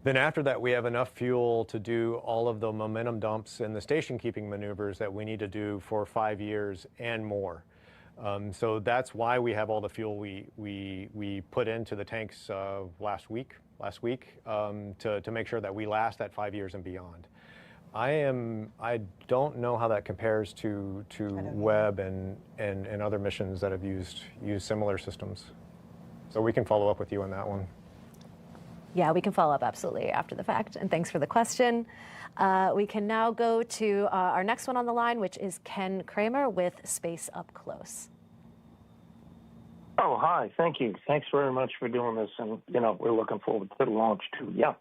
Then after that, we have enough fuel to do all of the momentum dumps and the station keeping maneuvers that we need to do for 5 years and more. So that's why we have all the fuel we put into the tanks last week to make sure that we last that 5 years and beyond. I don't know how that compares to Webb and other missions that have used similar systems. So we can follow up with you on that one. Yeah, we can follow up absolutely after the fact. And thanks for the question. We can now go to our next one on the line, which is Ken Kramer with Space Up Close. Oh, hi. Thank you. Thanks very much for doing this. And, we're looking forward to the launch, too. Yeah.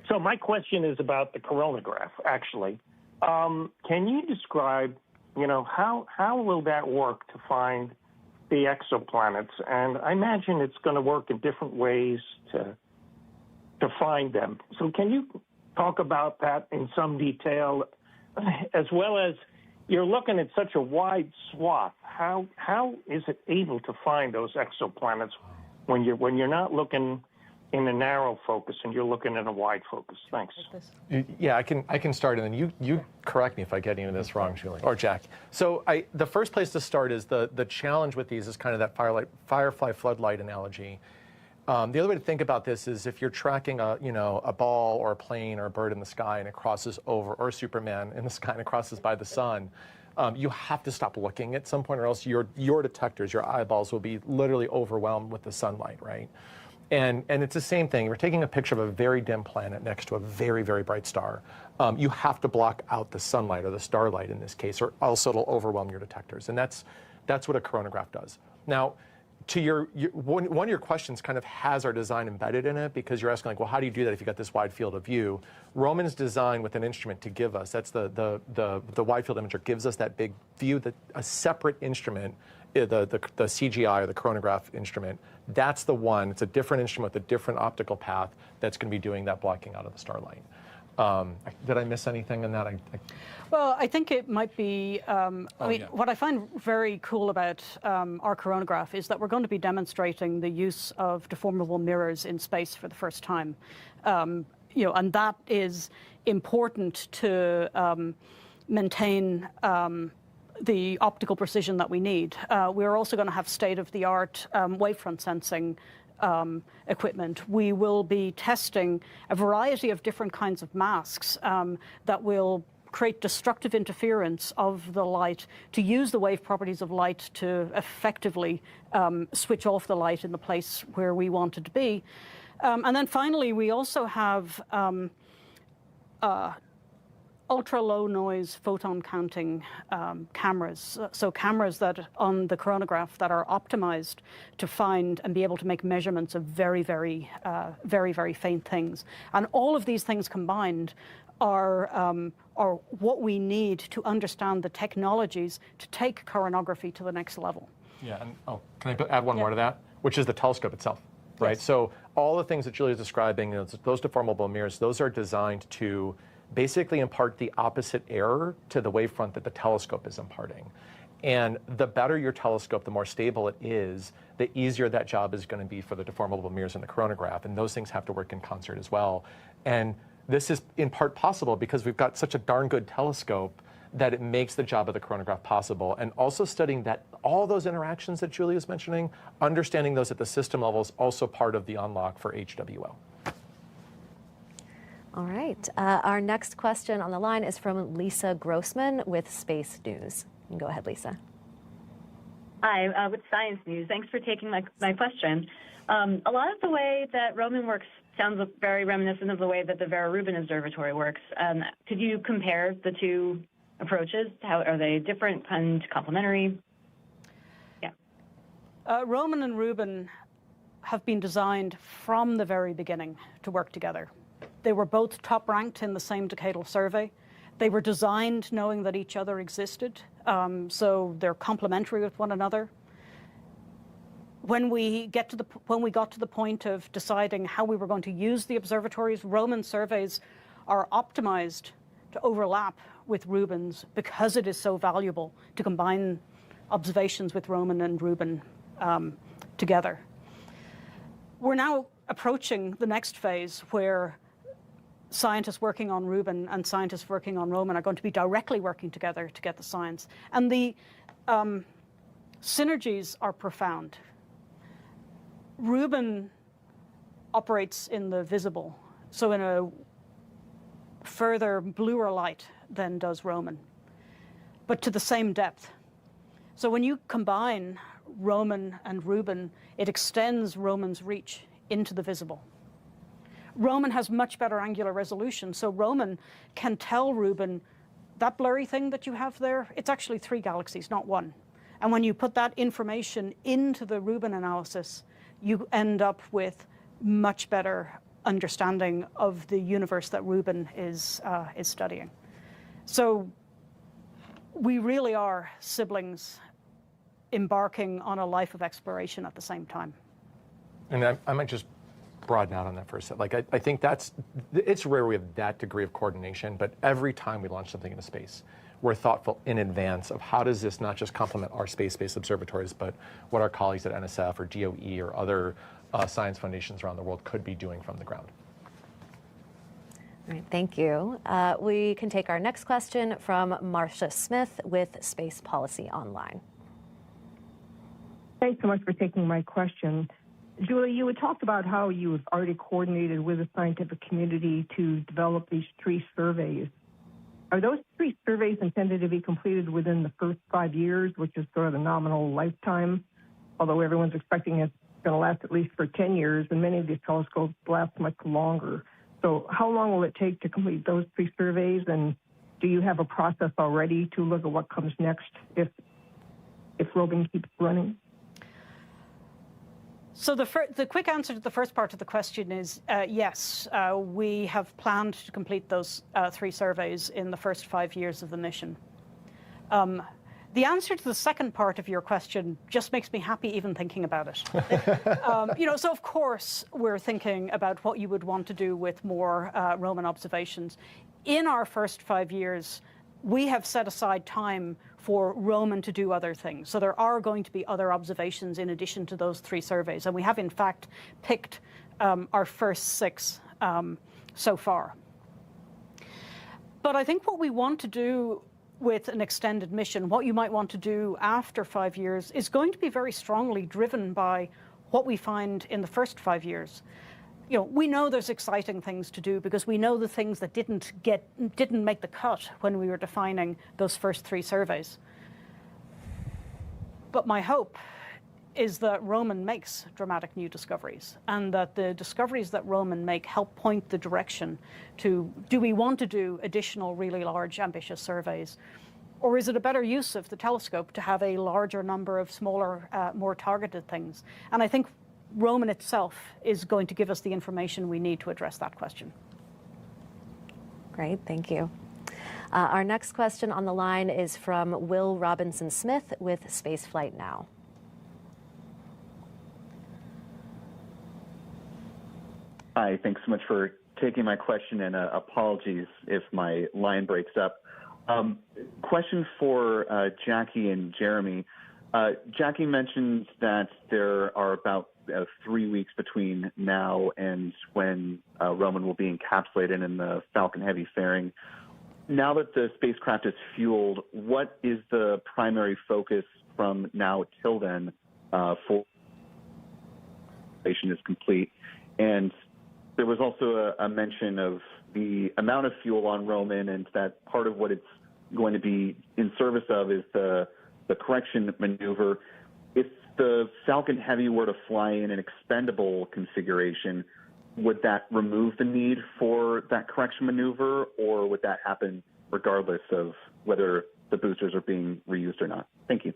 So my question is about the coronagraph, actually. Can you describe, how will that work to find the exoplanets? And I imagine it's going to work in different ways to find them. So can you talk about that in some detail, as well as you're looking at such a wide swath? How is it able to find those exoplanets when you're not looking in a narrow focus and you're looking in a wide focus? Thanks. Yeah, I can start, and then you correct me if I get any of this wrong, Julie or Jack. So the first place to start is the challenge with these is kind of that firefly floodlight analogy. The other way to think about this is if you're tracking a ball or a plane or a bird in the sky and it crosses over, or Superman in the sky and it crosses by the sun, you have to stop looking at some point, or else your detectors, your eyeballs will be literally overwhelmed with the sunlight, right? And it's the same thing. We're taking a picture of a very dim planet next to a very, very bright star. You have to block out the sunlight, or the starlight in this case, or else it'll overwhelm your detectors. And that's what a coronagraph does. Now, one of your questions kind of has our design embedded in it, because you're asking, like, well, how do you do that if you got this wide field of view? Roman's designed with an instrument to give us, that's the wide field imager gives us that big view, that a separate instrument, the CGI or the coronagraph instrument, that's the one. It's a different instrument with a different optical path that's going to be doing that blocking out of the starlight. Did I miss anything in that? Well, I think it might be, what I find very cool about our coronagraph is that we're going to be demonstrating the use of deformable mirrors in space for the first time. And that is important to maintain the optical precision that we need. We're also going to have state-of-the-art wavefront sensing equipment. We will be testing a variety of different kinds of masks that will create destructive interference of the light, to use the wave properties of light to effectively switch off the light in the place where we want it to be. And then finally, we also have ultra-low noise photon counting cameras. So cameras that on the coronagraph that are optimized to find and be able to make measurements of very, very faint things. And all of these things combined are what we need to understand the technologies to take coronography to the next level. Yeah, and can I add one more to that? Which is the telescope itself, right? Yes. So all the things that Julie is describing, those deformable mirrors, those are designed to basically impart the opposite error to the wavefront that the telescope is imparting. And the better your telescope, the more stable it is, the easier that job is going to be for the deformable mirrors in the coronagraph. And those things have to work in concert as well. And this is in part possible because we've got such a darn good telescope that it makes the job of the coronagraph possible. And also studying that all those interactions that Julie was mentioning, understanding those at the system level is also part of the unlock for HWL. All right. Our next question on the line is from Lisa Grossman with Space News. You can go ahead, Lisa. Hi, with Science News. Thanks for taking my question. A lot of the way that Roman works sounds very reminiscent of the way that the Vera Rubin Observatory works. Could you compare the two approaches? How are they different and complementary? Yeah. Roman and Rubin have been designed from the very beginning to work together. They were both top ranked in the same decadal survey. They were designed knowing that each other existed, so they're complementary with one another. When we got to the point of deciding how we were going to use the observatories, Roman surveys are optimized to overlap with Rubin's because it is so valuable to combine observations with Roman and Rubin together. We're now approaching the next phase where scientists working on Rubin and scientists working on Roman are going to be directly working together to get the science. And the synergies are profound. Rubin operates in the visible, so in a further bluer light than does Roman, but to the same depth. So when you combine Roman and Rubin, it extends Roman's reach into the visible. Roman has much better angular resolution, so Roman can tell Rubin, that blurry thing that you have there, it's actually 3 galaxies, not 1. And when you put that information into the Rubin analysis, you end up with much better understanding of the universe that Rubin is studying. So we really are siblings embarking on a life of exploration at the same time. And I might just broaden out on that for a second. Like, I think it's rare we have that degree of coordination, but every time we launch something into space, we're thoughtful in advance of how does this not just complement our space-based observatories, but what our colleagues at NSF or DOE or other science foundations around the world could be doing from the ground. All right, thank you. We can take our next question from Marcia Smith with Space Policy Online. Thanks so much for taking my question. Julie, you had talked about how you have already coordinated with the scientific community to develop these 3 surveys. Are those 3 surveys intended to be completed within the first 5 years, which is sort of the nominal lifetime, although everyone's expecting it's going to last at least for 10 years, and many of these telescopes last much longer. So how long will it take to complete those 3 surveys, and do you have a process already to look at what comes next if Roman keeps running? So the quick answer to the first part of the question is yes. We have planned to complete those 3 surveys in the first 5 years of the mission. The answer to the second part of your question just makes me happy even thinking about it. So of course we're thinking about what you would want to do with more Roman observations. In our first 5 years, we have set aside time for Roman to do other things. So there are going to be other observations in addition to those 3 surveys. And we have in fact picked our first 6 so far. But I think what we want to do with an extended mission, what you might want to do after 5 years, is going to be very strongly driven by what we find in the first 5 years. We know there's exciting things to do because we know the things that didn't make the cut when we were defining those first 3 surveys. But my hope is that Roman makes dramatic new discoveries, and that the discoveries that Roman make help point the direction to, do we want to do additional really large, ambitious surveys? Or is it a better use of the telescope to have a larger number of smaller, more targeted things? And I think Roman itself is going to give us the information we need to address that question. Great, thank you. Our next question on the line is from Will Robinson-Smith with Spaceflight Now. Hi, thanks so much for taking my question, and apologies if my line breaks up. Question for Jackie and Jeremy. Jackie mentioned that there are about 3 weeks between now and when Roman will be encapsulated in the Falcon Heavy fairing. Now that the spacecraft is fueled, what is the primary focus from now till then for is complete? And there was also a mention of the amount of fuel on Roman, and that part of what it's going to be in service of is the correction maneuver. If the Falcon Heavy were to fly in an expendable configuration, would that remove the need for that correction maneuver, or would that happen regardless of whether the boosters are being reused or not? Thank you.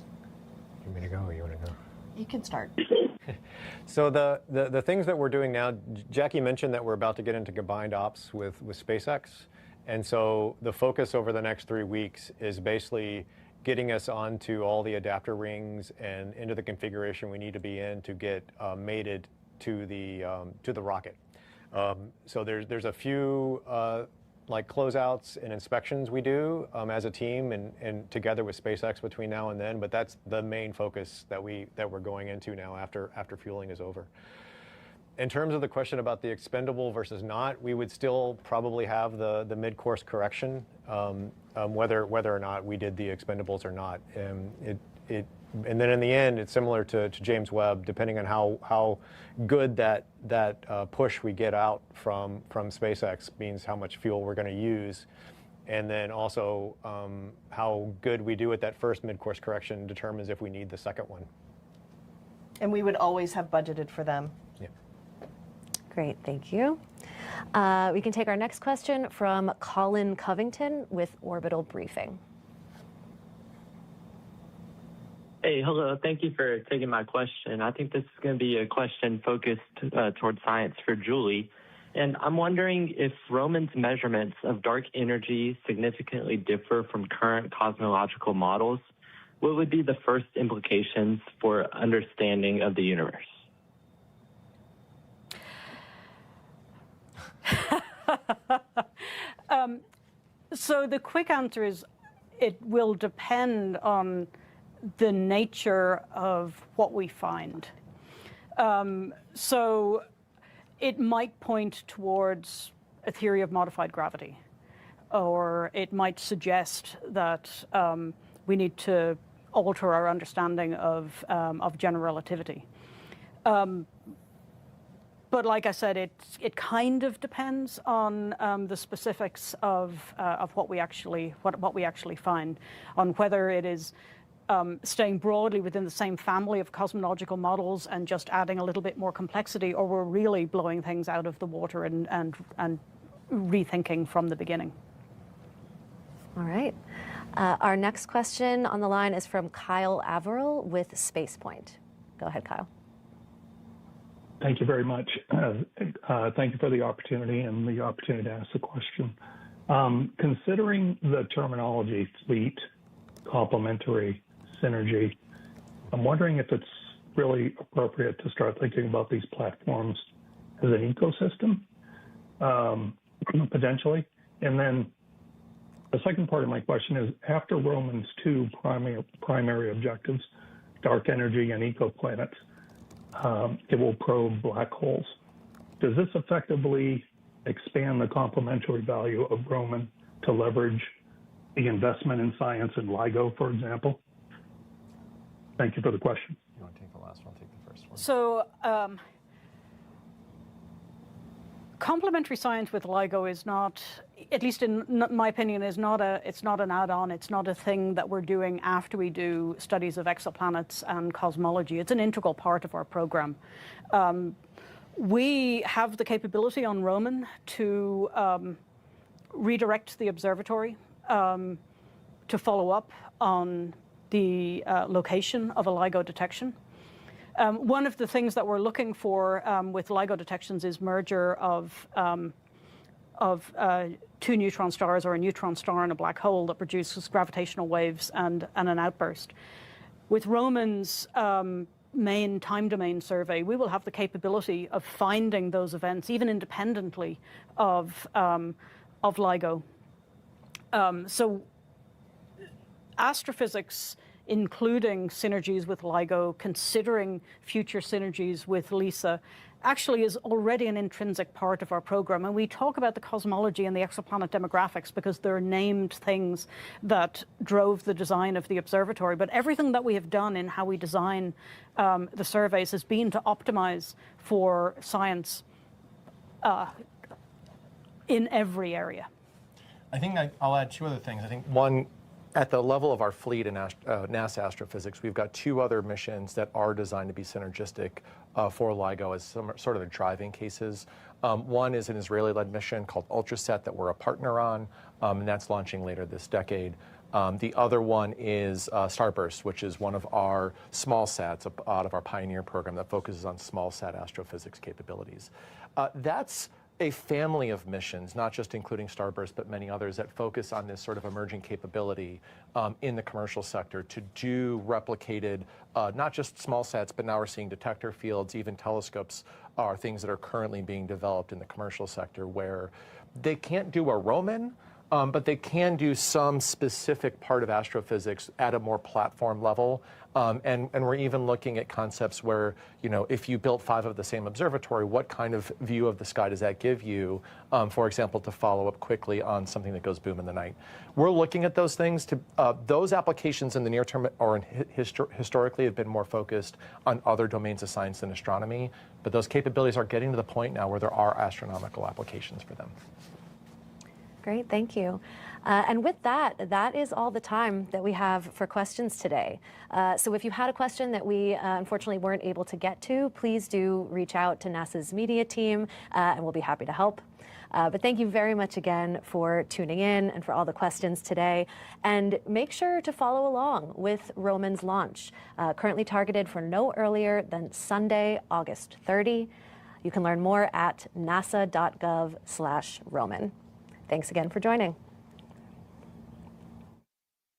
You want me to go or you want to go? You can start. So the things that we're doing now, Jackie mentioned that we're about to get into combined ops with SpaceX. And so the focus over the next 3 weeks is basically getting us onto all the adapter rings and into the configuration we need to be in to get mated to the rocket. So there's a few like closeouts and inspections we do as a team and together with SpaceX between now and then, but that's the main focus that we're going into now after fueling is over. In terms of the question about the expendable versus not, we would still probably have the mid-course correction, whether or not we did the expendables or not. And then in the end, it's similar to James Webb, depending on how good that push we get out from SpaceX means how much fuel we're going to use. And then also how good we do at that first mid-course correction determines if we need the second one. And we would always have budgeted for them. Yeah. Great, thank you. We can take our next question from Colin Covington with Orbital Briefing. Hey, hello. Thank you for taking my question. I think this is going to be a question focused towards science for Julie. And I'm wondering if Roman's measurements of dark energy significantly differ from current cosmological models. What would be the first implications for understanding of the universe? So the quick answer is it will depend on the nature of what we find. So it might point towards a theory of modified gravity, or it might suggest that we need to alter our understanding of general relativity. But like I said, it kind of depends on the specifics of what we actually find, on whether it is staying broadly within the same family of cosmological models and just adding a little bit more complexity, or we're really blowing things out of the water and rethinking from the beginning. All right. Our next question on the line is from Kyle Averill with SpacePoint. Go ahead, Kyle. Thank you very much. Thank you for the opportunity and the opportunity to ask the question. Considering the terminology fleet, complementary, synergy, I'm wondering if it's really appropriate to start thinking about these platforms as an ecosystem, potentially. And then the second part of my question is, after Roman's two primary objectives, dark energy and ecoplanets, it will probe black holes. Does this effectively expand the complementary value of Roman to leverage the investment in science in LIGO, for example? Thank you for the question. You want to take the last one? I'll take the first one. So, complementary science with LIGO is not, at least in my opinion, it's not an add-on. It's not a thing that we're doing after we do studies of exoplanets and cosmology. It's an integral part of our program. We have the capability on Roman to redirect the observatory to follow up on the location of a LIGO detection. One of the things that we're looking for with LIGO detections is merger of two neutron stars or a neutron star and a black hole that produces gravitational waves and an outburst. With Roman's main time domain survey, we will have the capability of finding those events even independently of LIGO. So astrophysics, including synergies with LIGO, considering future synergies with LISA, actually is already an intrinsic part of our program. And we talk about the cosmology and the exoplanet demographics because they're named things that drove the design of the observatory. But everything that we have done in how we design the surveys has been to optimize for science in every area. I think I'll add two other things. I think one, at the level of our fleet in NASA Astrophysics, we've got two other missions that are designed to be synergistic for LIGO as some sort of the driving cases. One is an Israeli-led mission called Ultraset that we're a partner on, and that's launching later this decade. The other one is Starburst, which is one of our small sats out of our Pioneer program that focuses on small sat astrophysics capabilities. That's a family of missions, not just including Starburst, but many others that focus on this sort of emerging capability in the commercial sector to do replicated, not just small sats, but now we're seeing detector fields, even telescopes are things that are currently being developed in the commercial sector where they can't do a Roman, but they can do some specific part of astrophysics at a more platform level. And we're even looking at concepts where, you know, if you built 5 of the same observatory, what kind of view of the sky does that give you, for example, to follow up quickly on something that goes boom in the night? We're looking at those things. Those applications in the near term or historically have been more focused on other domains of science than astronomy, but those capabilities are getting to the point now where there are astronomical applications for them. Great, thank you. And with that, that is all the time that we have for questions today. So if you had a question that we unfortunately weren't able to get to, please do reach out to NASA's media team, and we'll be happy to help. But thank you very much again for tuning in and for all the questions today. And make sure to follow along with Roman's launch, currently targeted for no earlier than Sunday, August 30. You can learn more at nasa.gov/Roman. Thanks again for joining.